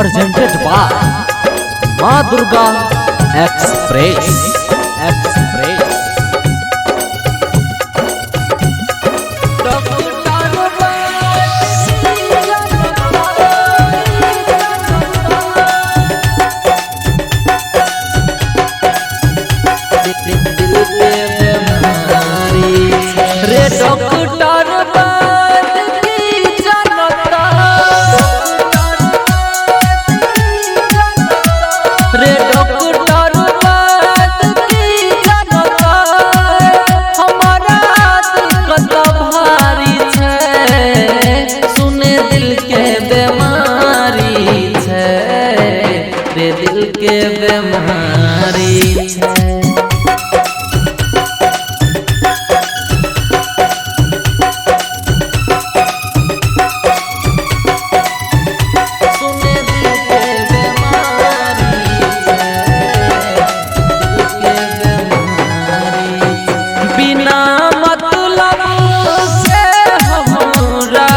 presented by माँ Durga express. रे doctor दिल के बीमारी सुने दिल के बीमारी बिना मतलब से हमरा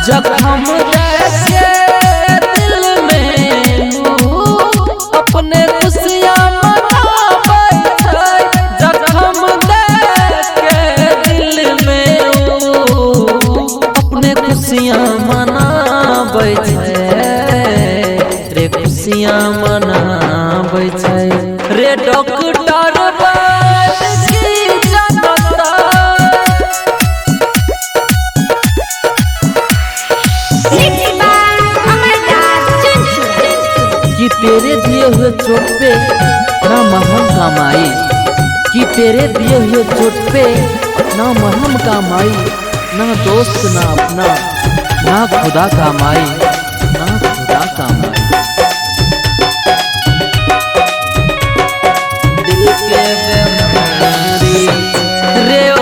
जख्म जैसे दिल में अपने खुशियाँ मनाबै छै। जख्म देके दिल में अपने खुशियाँ मनाबै छै रे, खुशियाँ मनाबै छै रे। डॉक्टर कि तेरे दिए हुए चोट पे ना मरहम काम आई, कि तेरे दिए हुए चोट पे ना मरहम काम आई, ना दोस्त ना अपना ना खुदा काम आई, ना खुदा काम आई। दिल के बीमारी रे ओ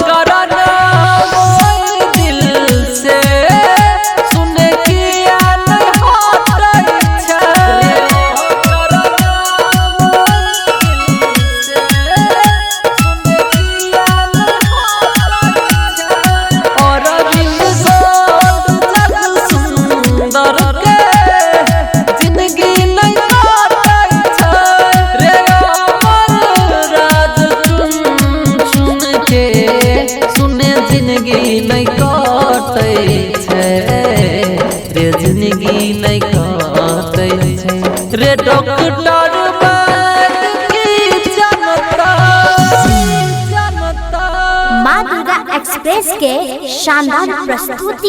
करना दिल से सुने किया जिंदगी नहीं काटे छै रे, जिंदगी नहीं काटे छै रे। डॉक्टर माँ दुर्गा एक्सप्रेस के शानदार प्रस्तुति।